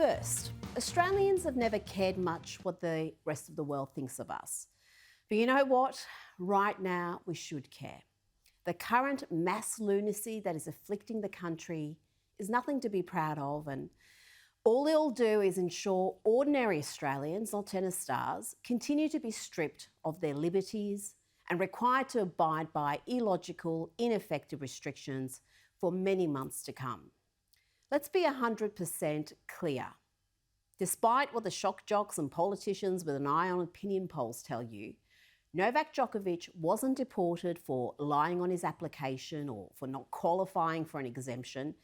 First, Australians have never cared much what the rest of the world thinks of us. But you know what? Right now, we should care. The current mass lunacy that is afflicting the country is nothing to be proud of, and all it'll do is ensure ordinary Australians, not tennis stars, continue to be stripped of their liberties and required to abide by illogical, ineffective restrictions for many months to come. Let's be 100% clear. Despite what the shock jocks and politicians with an eye on opinion polls tell you, Novak Djokovic wasn't deported for lying on his application or for not qualifying for an exemption.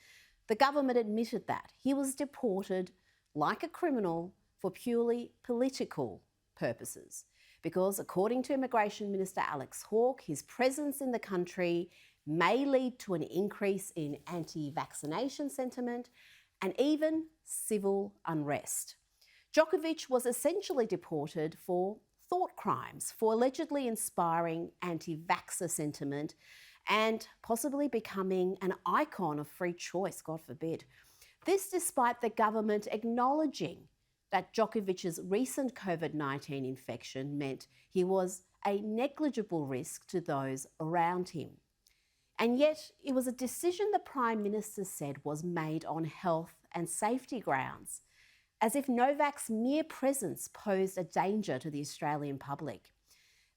The government admitted that. He was deported like a criminal for purely political purposes. Because according to Immigration Minister Alex Hawke, his presence in the country may lead to an increase in anti-vaccination sentiment and even civil unrest. Djokovic was essentially deported for thought crimes, for allegedly inspiring anti-vaxxer sentiment and possibly becoming an icon of free choice, God forbid. This despite the government acknowledging that Djokovic's recent COVID-19 infection meant he was a negligible risk to those around him. And yet it was a decision the Prime Minister said was made on health and safety grounds, as if Novak's mere presence posed a danger to the Australian public.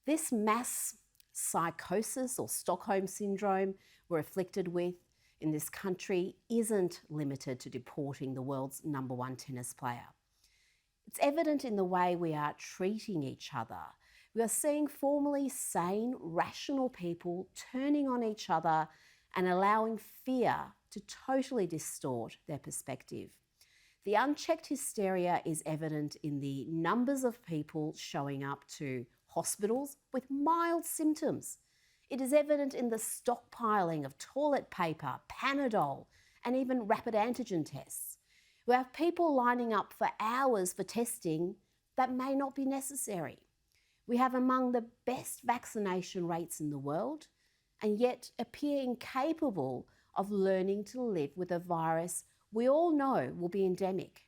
This mass psychosis or Stockholm syndrome we're afflicted with in this country isn't limited to deporting the world's #1 tennis player. It's evident in the way we are treating each other. We are seeing formerly sane, rational people turning on each other and allowing fear to totally distort their perspective. The unchecked hysteria is evident in the numbers of people showing up to hospitals with mild symptoms. It is evident in the stockpiling of toilet paper, Panadol, and even rapid antigen tests. We have people lining up for hours for testing that may not be necessary. We have among the best vaccination rates in the world, and yet appear incapable of learning to live with a virus we all know will be endemic.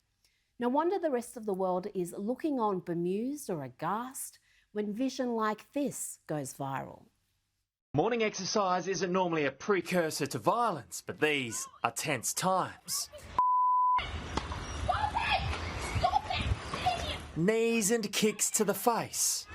No wonder the rest of the world is looking on bemused or aghast when vision like this goes viral. Morning exercise isn't normally a precursor to violence, but these are tense times. Knees and kicks to the face.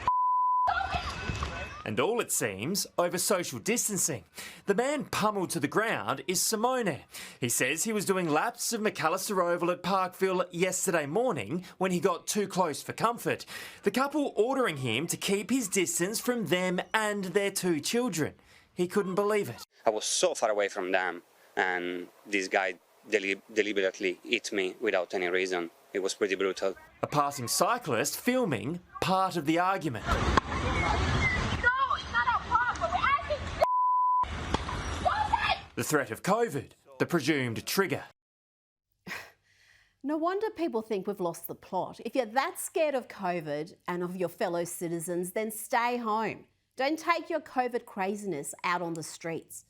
And all, it seems, over social distancing. The man pummeled to the ground is Simone. He says he was doing laps of McAllister Oval at Parkville yesterday morning when he got too close for comfort. The couple ordering him to keep his distance from them and their 2 children. He couldn't believe it. I was so far away from them, and this guy deliberately hit me without any reason. It was pretty brutal. A passing cyclist filming part of the argument. The threat of COVID, the presumed trigger. No wonder people think we've lost the plot. If you're that scared of COVID and of your fellow citizens, then stay home. Don't take your COVID craziness out on the streets.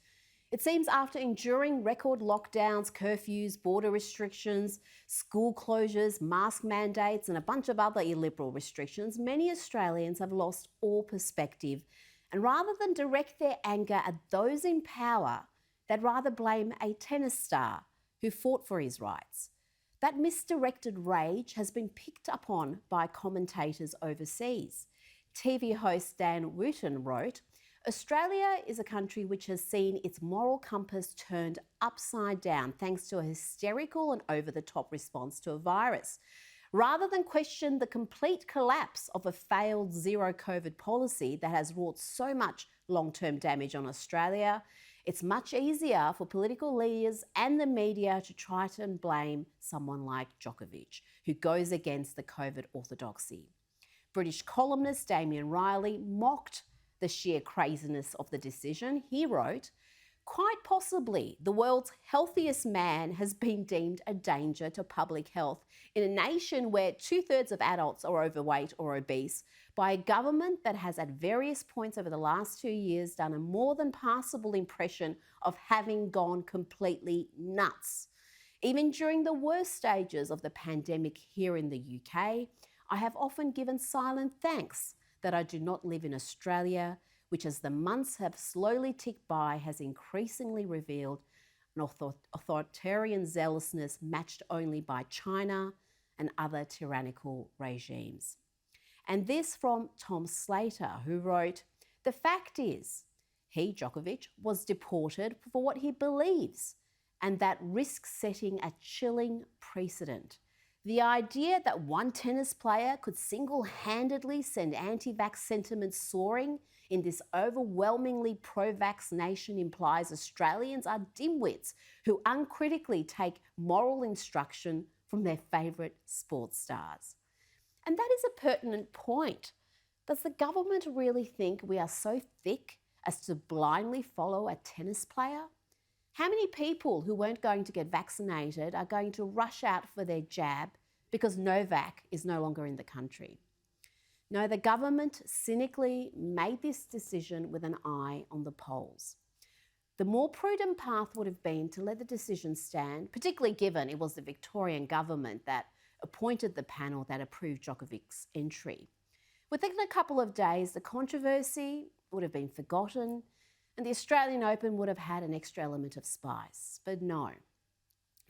It seems after enduring record lockdowns, curfews, border restrictions, school closures, mask mandates, and a bunch of other illiberal restrictions, many Australians have lost all perspective. And rather than direct their anger at those in power, they'd rather blame a tennis star who fought for his rights. That misdirected rage has been picked up on by commentators overseas. TV host Dan Wooten wrote, "Australia is a country which has seen its moral compass turned upside down thanks to a hysterical and over-the-top response to a virus. Rather than question the complete collapse of a failed zero COVID policy that has wrought so much long-term damage on Australia, it's much easier for political leaders and the media to try to blame someone like Djokovic, who goes against the COVID orthodoxy." British columnist Damien Riley mocked the sheer craziness of the decision. He wrote, "Quite possibly the world's healthiest man has been deemed a danger to public health in a nation where 2/3 of adults are overweight or obese by a government that has at various points over the last 2 years done a more than passable impression of having gone completely nuts. Even during the worst stages of the pandemic here in the UK, I have often given silent thanks that I do not live in Australia, which as the months have slowly ticked by has increasingly revealed an authoritarian zealousness matched only by China and other tyrannical regimes. And this from Tom Slater, who wrote, "The fact is, he, Djokovic, was deported for what he believes, and that risks setting a chilling precedent. The idea that one tennis player could single-handedly send anti-vax sentiments soaring in this overwhelmingly pro-vax nation implies Australians are dimwits who uncritically take moral instruction from their favourite sports stars." And that is a pertinent point. Does the government really think we are so thick as to blindly follow a tennis player? How many people who weren't going to get vaccinated are going to rush out for their jab because Novak is no longer in the country? No, the government cynically made this decision with an eye on the polls. The more prudent path would have been to let the decision stand, particularly given it was the Victorian government that appointed the panel that approved Djokovic's entry. Within a couple of days, the controversy would have been forgotten and the Australian Open would have had an extra element of spice. But no,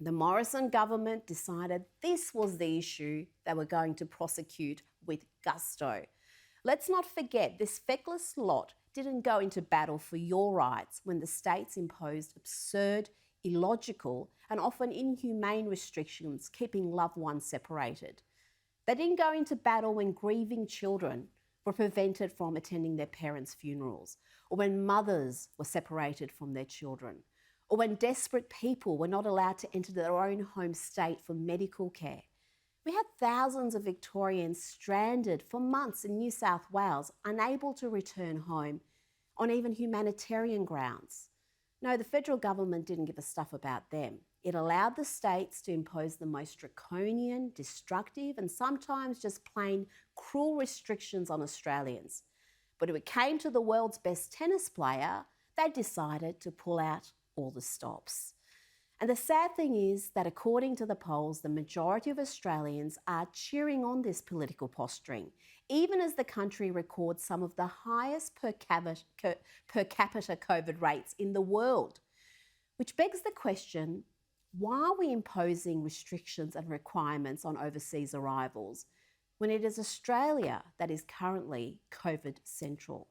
the Morrison government decided this was the issue they were going to prosecute with gusto. Let's not forget, this feckless lot didn't go into battle for your rights when the states imposed absurd, illogical, and often inhumane restrictions keeping loved ones separated. They didn't go into battle when grieving children were prevented from attending their parents' funerals, or when mothers were separated from their children, or when desperate people were not allowed to enter their own home state for medical care. We had thousands of Victorians stranded for months in New South Wales, unable to return home on even humanitarian grounds. No, the federal government didn't give a stuff about them. It allowed the states to impose the most draconian, destructive, and sometimes just plain cruel restrictions on Australians. But when it came to the world's best tennis player, they decided to pull out all the stops. And the sad thing is that according to the polls, the majority of Australians are cheering on this political posturing, even as the country records some of the highest per capita COVID rates in the world. Which begs the question, why are we imposing restrictions and requirements on overseas arrivals when it is Australia that is currently COVID central?